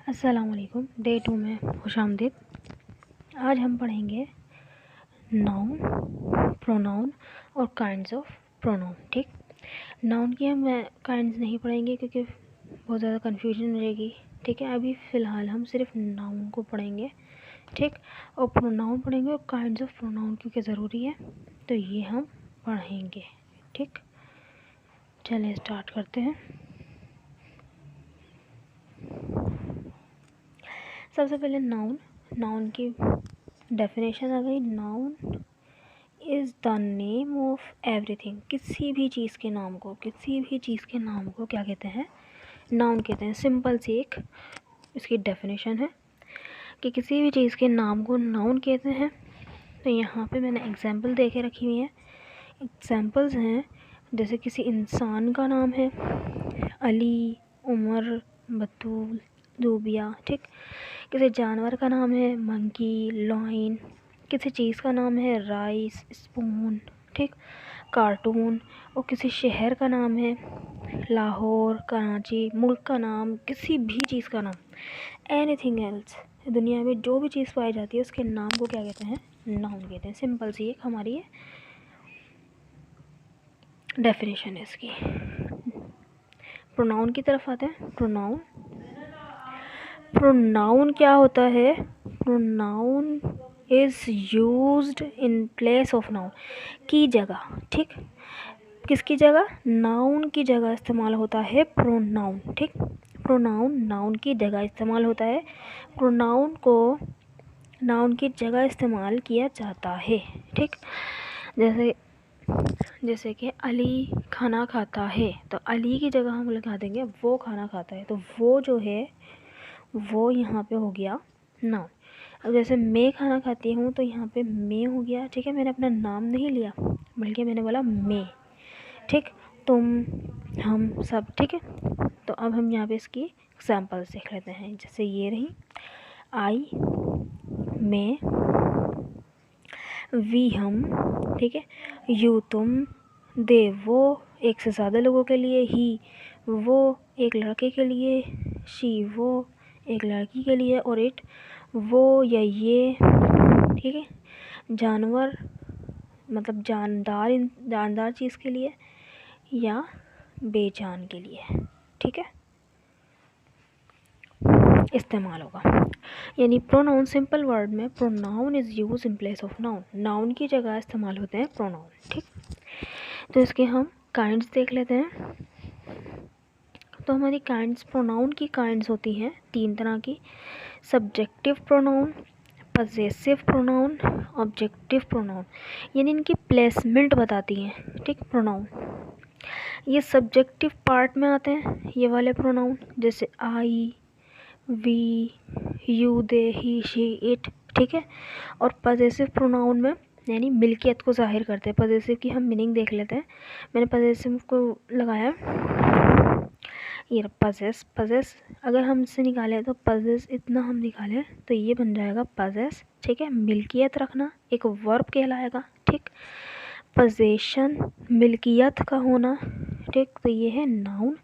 अस्सलामुअलैकुम। डे 2 में खुशामदीद। आज हम पढ़ेंगे नाउन, प्रोनाउन और काइंड्स ऑफ प्रोनाउन। ठीक, नाउन की हम काइंड्स नहीं पढ़ेंगे क्योंकि बहुत ज़्यादा कन्फ्यूजन रहेगी। ठीक है, अभी फ़िलहाल हम सिर्फ नाउन को पढ़ेंगे। ठीक, और प्रोनाउन पढ़ेंगे और काइंड्स ऑफ प्रोनाउन क्योंकि ज़रूरी है तो ये हम पढ़ेंगे। ठीक, चलिए स्टार्ट करते हैं। सबसे पहले नाउन की डेफिनेशन आ गई। Noun is the name of everything. किसी भी चीज़ के नाम को क्या कहते हैं? नाउन कहते हैं। सिंपल सी एक इसकी डेफिनेशन है कि किसी भी चीज़ के नाम को नाउन कहते हैं। तो यहाँ पे मैंने एग्जांपल दे के रखी हुई है। एग्जांपल्स हैं जैसे किसी इंसान का नाम है अली, उमर, बतूल, दूबिया। ठीक, किसी जानवर का नाम है मंकी, लॉइन। किसी चीज़ का नाम है राइस, स्पून। ठीक, कार्टून। और किसी शहर का नाम है लाहौर, कराची। मुल्क का नाम, किसी भी चीज़ का नाम, एनीथिंग एल्स, दुनिया में जो भी चीज़ पाई जाती है उसके नाम को क्या कहते हैं? नाउन कहते हैं। सिंपल सी एक हमारी ये डेफिनेशन है इसकी। प्रोनाउन की तरफ आते हैं। प्रोनाउन क्या होता है? Pronoun is used in place of noun, की जगह। ठीक, किसकी जगह? नाउन की जगह इस्तेमाल होता है प्रोनाउन। ठीक, प्रोनाउन नाउन की जगह इस्तेमाल होता है। प्रोनाउन को नाउन की जगह इस्तेमाल किया जाता है। ठीक, जैसे कि अली खाना खाता है तो अली की जगह हम लगा देंगे वो खाना खाता है। तो वो जो है वो यहाँ पे हो गया नाउन। अब जैसे मैं खाना खाती हूँ तो यहाँ पे मैं हो गया। ठीक है, मैंने अपना नाम नहीं लिया बल्कि मैंने बोला मैं। ठीक, तुम, हम सब। ठीक है, तो अब हम यहाँ पे इसकी एग्जांपल्स देख लेते हैं। जैसे ये रही आई, मैं, वी हम। ठीक है, यू तुम, दे वो एक से ज़्यादा लोगों के लिए, ही वो एक लड़के के लिए, शी वो एक लड़की के लिए, और इट वो या ये। ठीक है, जानवर मतलब जानदार चीज़ के लिए या बेजान के लिए। ठीक है, इस्तेमाल होगा। यानी प्रोनाउन, सिंपल वर्ड में pronoun is use in place of noun. Noun की जगह इस्तेमाल होते हैं प्रोनाउन। ठीक, तो इसके हम काइंड्स देख लेते हैं। तो हमारी काइंड्स, प्रोनाउन की काइंड्स होती हैं 3 तरह की। Subjective pronoun, possessive pronoun, objective pronoun. यानी इनकी प्लेसमेंट बताती हैं। ठीक, प्रोनाउन ये सब्जेक्टिव पार्ट में आते हैं ये वाले प्रोनाउन, जैसे I, we, you, they, he, she, it. ठीक है, और पजेसिव प्रोनाउन में यानी मिल्कियत को जाहिर करते हैं। पजेसिव की हम मीनिंग देख लेते हैं। मैंने पजेसिव को लगाया ये पजेस अगर हम इससे निकालें तो पजेस, इतना हम निकालें तो ये बन जाएगा पजेस। ठीक है, मिल्कियत रखना एक वर्ब कहलाएगा। ठीक, पजेशन मिल्कियत का होना। ठीक, तो ये है नाउन।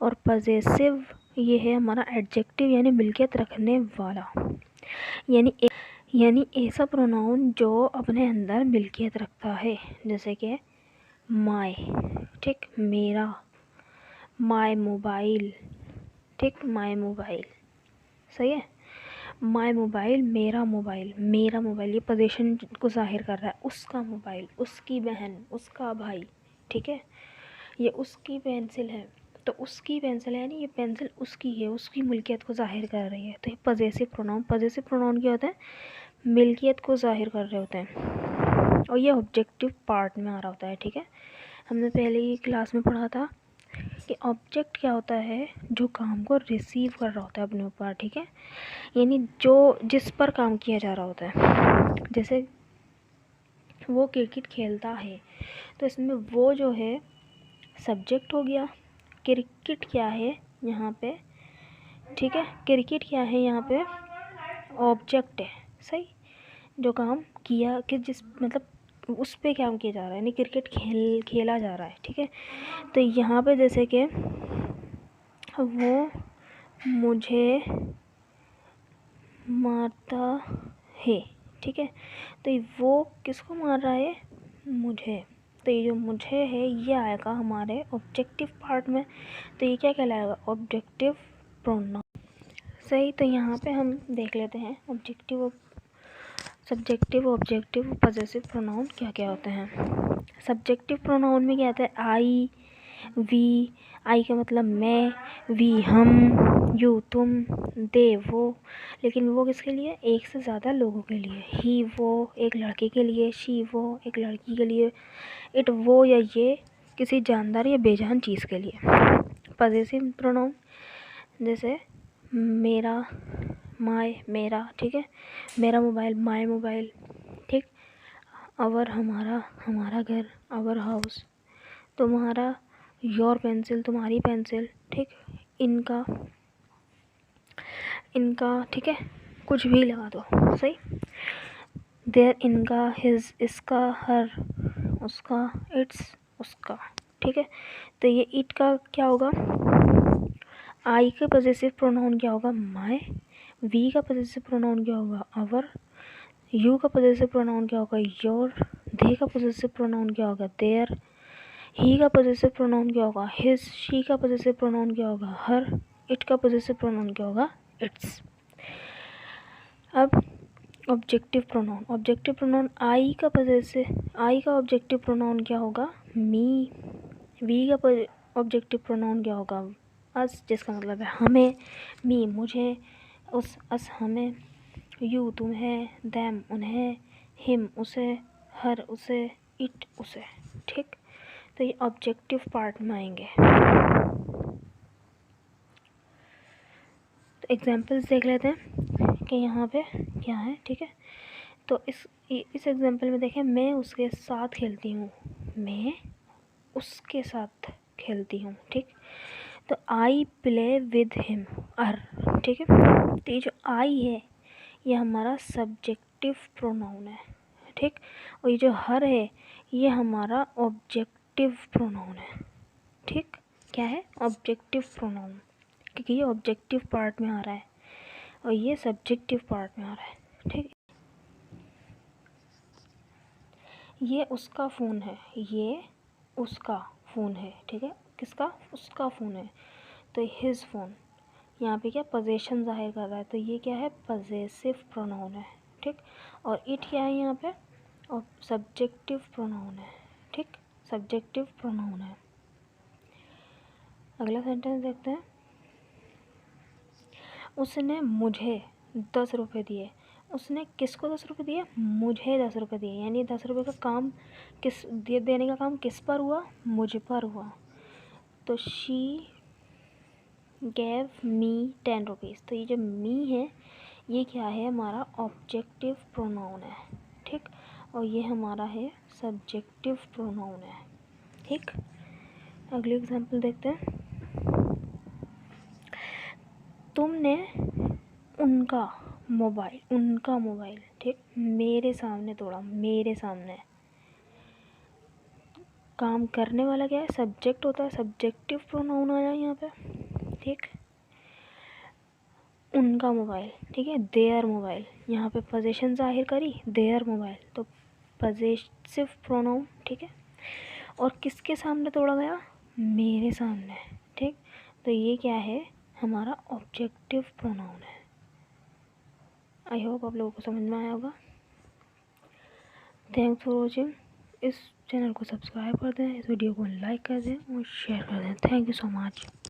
और पजेसिव ये है हमारा एडजेक्टिव यानी मिल्कियत रखने वाला। यानी ऐसा प्रोनाउन जो अपने अंदर मिल्कियत रखता है। जैसे कि माय, ठीक, मेरा, माय मोबाइल। ठीक, माय मोबाइल सही है। माय मोबाइल, मेरा मोबाइल। मेरा मोबाइल ये पोजीशन को जाहिर कर रहा है। उसका मोबाइल, उसकी बहन, उसका भाई। ठीक है, ये उसकी पेंसिल है तो उसकी पेंसिल है यानी ये पेंसिल उसकी है, उसकी मिल्कियत को जाहिर कर रही है। तो ये पजेसिव प्रोनाउन। पजेसिव प्रोनाउन क्या होता है? मिल्कियत को जाहिर कर रहे होते हैं और ये ऑब्जेक्टिव पार्ट में आ रहा होता है। ठीक है, हमने पहले ही क्लास में पढ़ा था कि ऑब्जेक्ट क्या होता है? जो काम को रिसीव कर रहा होता है अपने ऊपर। ठीक है, यानी जो जिस पर काम किया जा रहा होता है। जैसे वो क्रिकेट खेलता है तो इसमें वो जो है सब्जेक्ट हो गया। क्रिकेट क्या है यहाँ पे? ठीक है, क्रिकेट क्या है यहाँ पे? ऑब्जेक्ट है। सही, जो काम किया कि जिस मतलब उस पे काम किया जा रहा है यानी क्रिकेट खेला जा रहा है। ठीक है, तो यहाँ पे जैसे कि वो मुझे मारता है, ठीक है। तो वो किसको मार रहा है? मुझे। तो ये जो मुझे है ये आएगा हमारे ऑब्जेक्टिव पार्ट में। तो ये क्या कहलाएगा? Objective pronoun. सही। तो यहाँ पे हम देख लेते हैं objective, subjective, objective, possessive pronoun क्या क्या होते हैं। सब्जेक्टिव प्रोनाउन में क्या आता है? आई, वी। आई का मतलब मैं, वी हम, यू तुम, दे वो। लेकिन वो किसके लिए? एक से ज़्यादा लोगों के लिए। ही वो एक लड़के के लिए, शी वो एक लड़की के लिए, इट वो या ये किसी जानदार या बेजान चीज़ के लिए। पॉसेसिव प्रोनाउन जैसे मेरा, माय, मेरा, ठीक है। मेरा मोबाइल, माय मोबाइल, ठीक। अवर हमारा, हमारा घर, अवर हाउस। तुम्हारा, योर पेंसिल, तुम्हारी पेंसिल, ठीक। इनका, इनका, ठीक है। कुछ भी लगा दो, सही। देयर, इनका, हिज, इसका, हर, उसका, इट्स, उसका, ठीक है। तो ये इट का क्या होगा? आई का पॉसेसिव प्रोनाउन क्या होगा? माय। वी का पॉसेसिव प्रोनाउन क्या होगा? अवर। यू का पॉसेसिव प्रोनाउन क्या होगा? योर। दे का पॉसेसिव प्रोनाउन क्या होगा? देयर। ही का पॉसेसिव प्रोनाउन क्या होगा? हिज। शी का पॉसेसिव प्रोनाउन क्या होगा? हर। इट का पॉसेसिव प्रोनाउन क्या होगा? इट्स। अब ऑब्जेक्टिव प्रोनाउन, ऑब्जेक्टिव प्रोनाउन आई का पॉसेसिव, आई का ऑब्जेक्टिव प्रोनाउन क्या होगा? मी। वी का ऑब्जेक्टिव प्रोनाउन क्या होगा? अस, जिसका मतलब है हमें। मी मुझे, उस, अस हमें, यू तुम्हें, दैम उन्हें, हिम उसे, हर उसे, इट उसे, ठीक। तो ये ऑब्जेक्टिव पार्ट में आएंगे। तो एग्जांपल्स देख लेते हैं कि यहाँ पे क्या है, ठीक है। तो इस एग्जांपल में देखें, मैं उसके साथ खेलती हूँ, मैं उसके साथ खेलती हूँ, ठीक। तो आई प्ले विद हिम, अर, ठीक है। तो ये जो आई है ये हमारा सब्जेक्टिव प्रोनाउन है, ठीक। और ये जो हर है ये हमारा ऑब्जेक्टिव प्रोनाउन है, ठीक। क्या है? ऑब्जेक्टिव प्रोनाउन, क्योंकि ये ऑब्जेक्टिव पार्ट में आ रहा है और ये सब्जेक्टिव पार्ट में आ रहा है, ठीक। ये उसका फ़ोन है, ये उसका फ़ोन है, ठीक है। किसका? उसका फ़ोन है। तो हिज फ़ोन, यहाँ पे क्या पोजेशन ज़ाहिर कर रहा है, तो ये क्या है? पॉसेसिव प्रोनाउन है, ठीक। और इट क्या है यहाँ पे? और सब्जेक्टिव प्रोनाउन है, ठीक। सब्जेक्टिव प्रोनाउन है। अगला सेंटेंस देखते हैं। उसने मुझे 10 रुपये दिए। उसने किसको 10 रुपये दिए? मुझे 10 रुपये दिए। यानी 10 रुपये का काम किस देने का काम किस पर हुआ? मुझ पर हुआ। तो शी गैव मी 10 रुपीज़। तो ये जो मी है ये क्या है? हमारा ऑब्जेक्टिव प्रोनाउन है, ठीक। और ये हमारा है सब्जेक्टिव प्रोनाउन है, ठीक। अगली एग्जांपल देखते हैं। तुमने उनका मोबाइल, ठीक, मेरे सामने तोड़ा, मेरे सामने। काम करने वाला क्या है? सब्जेक्ट होता है, सब्जेक्टिव प्रोनाउन आया यहाँ पे, ठीक। उनका मोबाइल, ठीक है। देयर मोबाइल, यहाँ पे पोजेशन जाहिर करी, देयर मोबाइल, तो पॉसेसिव प्रोनाउन, ठीक है। और किसके सामने तोड़ा गया? मेरे सामने, ठीक। तो ये क्या है? हमारा ऑब्जेक्टिव प्रोनाउन है। आई होप आप लोगों को समझ में आया होगा। Thanks for watching. इस चैनल को सब्सक्राइब कर दें, इस वीडियो को लाइक कर दें और शेयर कर दें। Thank you so much.